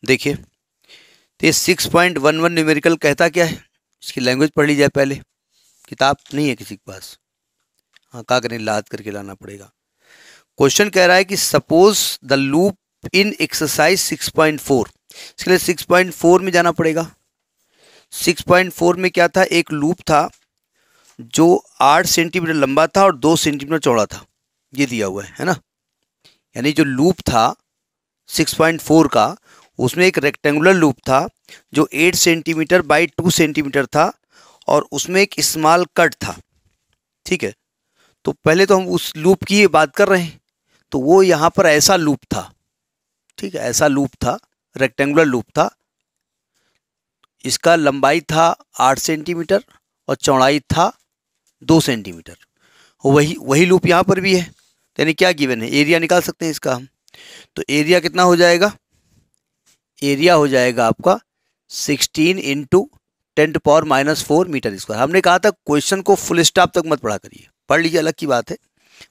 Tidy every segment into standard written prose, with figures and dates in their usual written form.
देखिए, तो ये 6.11 न्यूमेरिकल कहता क्या है, इसकी लैंग्वेज पढ़ ली जाए पहले। किताब नहीं है किसी के पास, हाँ क्या करें, लाद करके लाना पड़ेगा। क्वेश्चन कह रहा है कि suppose the loop in exercise 6.4, इसके लिए 6.4 में जाना पड़ेगा। 6.4 में क्या था, एक लूप था जो 8 सेंटीमीटर लंबा था और 2 सेंटीमीटर चौड़ा था, ये दिया हुआ है ना। यानी जो लूप था 6.4 का, उसमें एक रेक्टेंगुलर लूप था जो 8 सेंटीमीटर बाई 2 सेंटीमीटर था और उसमें एक स्मॉल कट था। ठीक है, तो पहले तो हम उस लूप की बात कर रहे हैं, तो वो यहाँ पर ऐसा लूप था। ठीक है, ऐसा लूप था, रेक्टेंगुलर लूप था, इसका लंबाई था 8 सेंटीमीटर और चौड़ाई था 2 सेंटीमीटर। वही लूप यहाँ पर भी है, यानी क्या गिवन है, एरिया निकाल सकते हैं इसका हम। तो एरिया कितना हो जाएगा, एरिया हो जाएगा आपका 16 इंटू 10⁻⁻4 मीटर स्क्वायर। हमने कहा था क्वेश्चन को फुल स्टॉप तक मत पढ़ा करिए, पढ़ लीजिए अलग की बात है,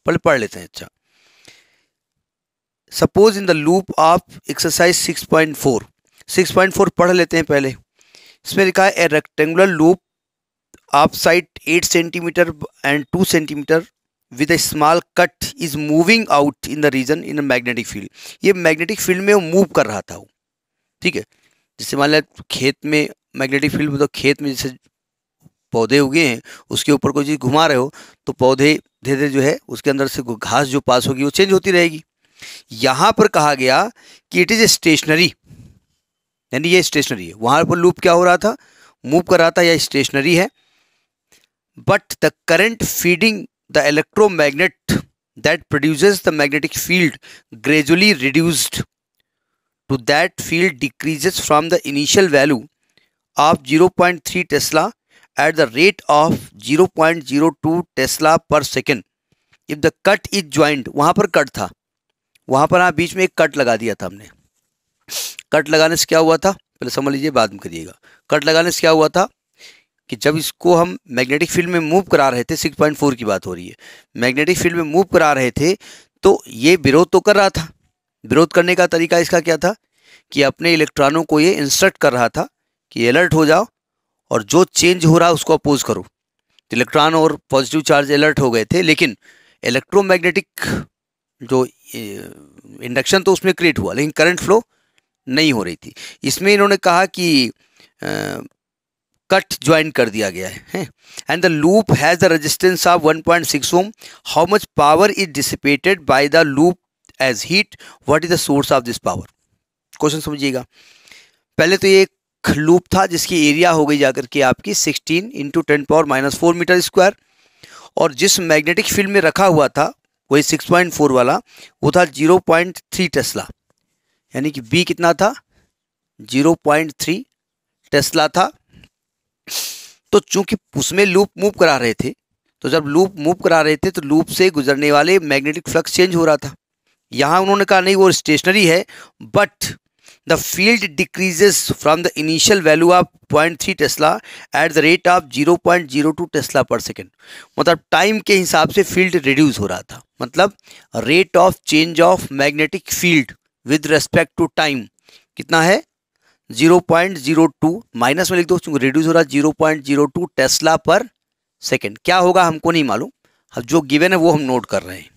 पहले पढ़ लेते हैं। अच्छा, suppose in the loop of exercise 6.4 पढ़ लेते हैं पहले। इसमें लिखा है a rectangular loop of side 8 centimetre and 2 centimetre with a small cut is moving out in the region in magnetic field. ये मैग्नेटिक फील्ड में वो मूव कर रहा था वो। ठीक है, जैसे मान लिया खेत में मैग्नेटिक फील्ड में, तो खेत में जैसे पौधे उगे हैं, उसके ऊपर कोई चीज़ घुमा रहे हो तो पौधे धीरे धीरे जो है उसके अंदर से घास जो पास होगी वो चेंज होती रहेगी। यहाँ पर कहा गया कि इट इज ए स्टेशनरी, यानी ये स्टेशनरी है। वहाँ पर लूप क्या हो रहा था, मूव कर रहा था, या स्टेशनरी है। But the current feeding the electromagnet that produces the magnetic field gradually reduced to that field decreases from the initial value of 0.3 Tesla at the rate of 0.02 Tesla per second if the cut is joined। वहाँ पर cut था, वहाँ पर हाँ बीच में एक cut लगा दिया था हमने। कट लगाने से क्या हुआ था, पहले समझ लीजिए बाद में करिएगा। कट लगाने से क्या हुआ था कि जब इसको हम मैग्नेटिक फील्ड में मूव करा रहे थे, 6.4 की बात हो रही है, मैग्नेटिक फील्ड में मूव करा रहे थे तो ये विरोध तो कर रहा था। विरोध करने का तरीका इसका क्या था कि अपने इलेक्ट्रॉनों को ये इंस्ट्रक्ट कर रहा था कि अलर्ट हो जाओ और जो चेंज हो रहा है उसको अपोज करो। तो इलेक्ट्रॉन और पॉजिटिव चार्ज अलर्ट हो गए थे, लेकिन इलेक्ट्रोमैग्नेटिक जो इंडक्शन तो उसमें क्रिएट हुआ, लेकिन करंट फ्लो नहीं हो रही थी। इसमें इन्होंने कहा कि कट ज्वाइन कर दिया गया है। And the loop has the resistance of 1.6 ohm. How much power is dissipated by the loop as heat, what is the source of this power. Question समझिएगा। पहले तो ये एक लूप था जिसकी एरिया हो गई जाकर के आपकी 16 इंटू 10⁻⁻4 मीटर स्क्वायर, और जिस मैग्नेटिक फील्ड में रखा हुआ था वही 6.4 वाला, वो था 0.3 टेस्ला, यानी कि बी कितना था, 0.3 टेस्ला था। तो चूंकि उसमें लूप मूव करा रहे थे, तो जब लूप मूव करा रहे थे तो लूप से गुजरने वाले मैग्नेटिक फ्लक्स चेंज हो रहा था। यहाँ उन्होंने कहा नहीं वो स्टेशनरी है, but the field decreases from the initial value of 0.3 tesla at the rate of 0.02 tesla per second. मतलब टाइम के हिसाब से फील्ड रिड्यूस हो रहा था, मतलब rate of change of magnetic field with respect to time कितना है, 0.02, माइनस में लिख दो क्योंकि रिड्यूस हो रहा है 0.02 टेस्ला पर सेकेंड। क्या होगा हमको नहीं मालूम, अब जो गिवन है वो हम नोट कर रहे हैं।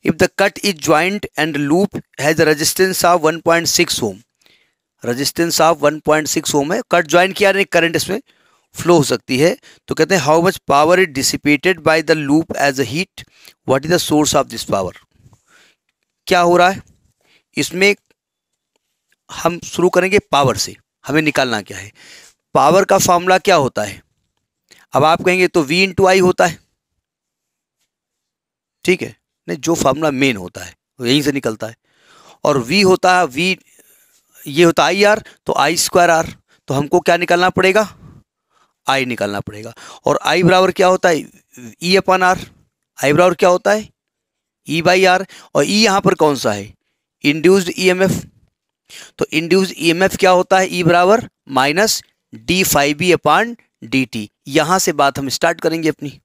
If the cut is joined and loop has a resistance of 1.6 ohm, resistance of 1.6 ओम है, कट ज्वाइन किया नहीं, करंट इसमें फ्लो हो सकती है। तो कहते हैं how much power is dissipated by the loop as a heat, what is the source of this power. क्या हो रहा है इसमें, हम शुरू करेंगे पावर से, हमें निकालना क्या है। पावर का फॉर्मूला क्या होता है, अब आप कहेंगे तो V इंटू आई होता है, ठीक है, नहीं जो फार्मूला मेन होता है वो यहीं से निकलता है। और V होता है, V ये होता है IR, तो I स्क्वायर R, तो हमको क्या निकालना पड़ेगा, I निकालना पड़ेगा। और I बराबर क्या होता है, E अपॉन R। I बराबर क्या होता है, E बाई R, और E यहाँ पर कौन सा है, इंड्यूस्ड EMF। तो इंड्यूस्ड EMF क्या होता है, E बराबर माइनस d∅B अपॉन dt। यहाँ से बात हम स्टार्ट करेंगे अपनी,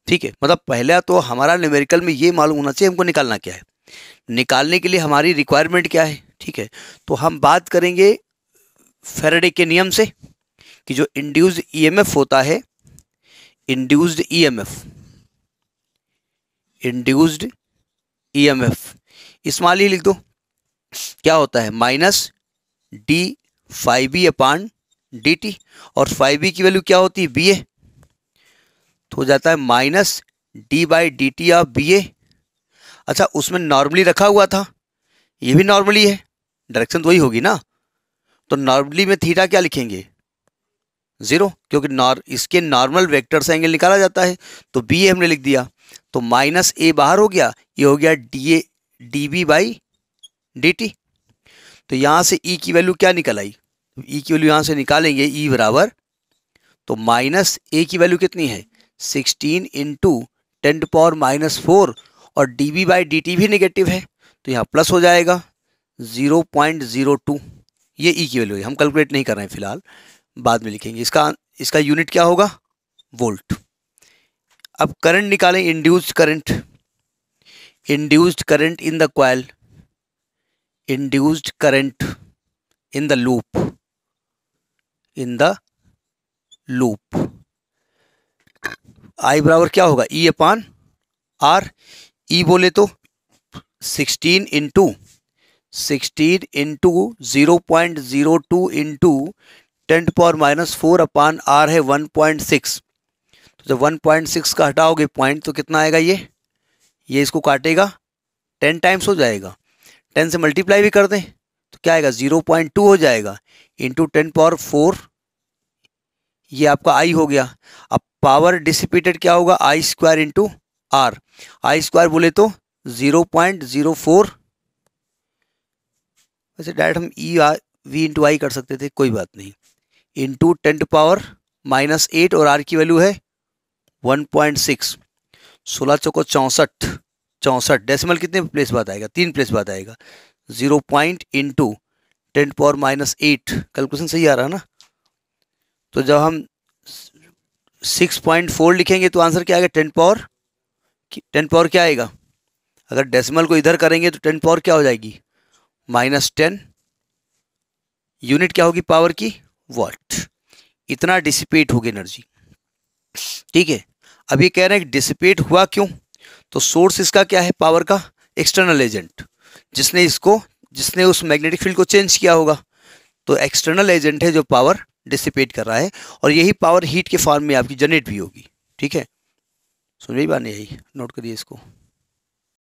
ठीक है। मतलब पहला तो हमारा न्यूमेरिकल में ये मालूम होना चाहिए हमको निकालना क्या है। निकालने के लिए हमारी रिक्वायरमेंट क्या है, ठीक है, तो हम बात करेंगे फैराडे के नियम से कि जो इंड्यूस्ड ईएमएफ होता है, इंड्यूस्ड ईएमएफ इस्माइल ही लिख दो, क्या होता है minus d five b upon d t, और फाइव बी की वैल्यू क्या होती है बी ए, तो हो जाता है minus d by D t of b a. अच्छा, उसमें नॉर्मली रखा हुआ था, ये भी नॉर्मली है, डायरेक्शन तो वही होगी ना, तो नॉर्मली में थीटा क्या लिखेंगे 0, क्योंकि इसके नॉर्मल वेक्टर से एंगल निकाला जाता है, तो बी ए हमने लिख दिया, तो माइनस ए बाहर हो गया, ये हो गया D A D B by D T. तो यहाँ से ई की वैल्यू क्या निकल आई, ई की वैल्यू यहाँ से निकालेंगे, ई बराबर, तो माइनस ए की वैल्यू कितनी है 16 इंटू 10⁻⁴, और D B by D T भी नेगेटिव है, तो यहाँ प्लस हो जाएगा 0.02, ये ई की वैल्यू है, हम कैलकुलेट नहीं कर रहे हैं फिलहाल, बाद में लिखेंगे। इसका यूनिट क्या होगा वोल्ट। अब करंट निकालें, induced current in the coil, induced current in the loop, I बराबर क्या होगा ई अपान आर, ई बोले तो 16 इंटू 0.02 इंटू 10⁻⁴ अपान आर है 1.6, तो जब 1.6 का हटाओगे पॉइंट तो कितना आएगा, ये इसको काटेगा 10 टाइम्स हो जाएगा, 10 से मल्टीप्लाई भी कर दें तो क्या आएगा 0.2 हो जाएगा इंटू 10⁻⁴, ये आपका आई हो गया। अब पावर डिसिपेटेड क्या होगा I square into R, I square बोले तो 0.04, वैसे डायरेक्ट हम ई वी इंटू आई कर सकते थे, कोई बात नहीं, इंटू 10⁻⁸ और आर की वैल्यू है 1.6, 16 चौको 64, डेसिमल कितने प्लेस बाद आएगा 3 प्लेस बाद आएगा, 0 इंटू 10⁻⁸, कैलकुलेशन सही आ रहा है ना। तो जब हम 6.4 लिखेंगे तो आंसर क्या आएगा 10 पावर क्या आएगा, अगर डेसिमल को इधर करेंगे तो 10 पावर क्या हो जाएगी -10, यूनिट क्या होगी पावर की वाट, इतना डिसिपेट होगी एनर्जी। ठीक है, अब ये कह रहे हैं कि डिसिपेट हुआ क्यों, तो सोर्स इसका क्या है पावर का एक्सटर्नल एजेंट, जिसने उस मैग्नेटिक फील्ड को चेंज किया होगा, तो एक्सटर्नल एजेंट है जो पावर डिसिपेट कर रहा है, और यही पावर हीट के फॉर्म में आपकी जनरेट भी होगी। ठीक है, सुन रही बात नहीं आई, नोट करिए इसको।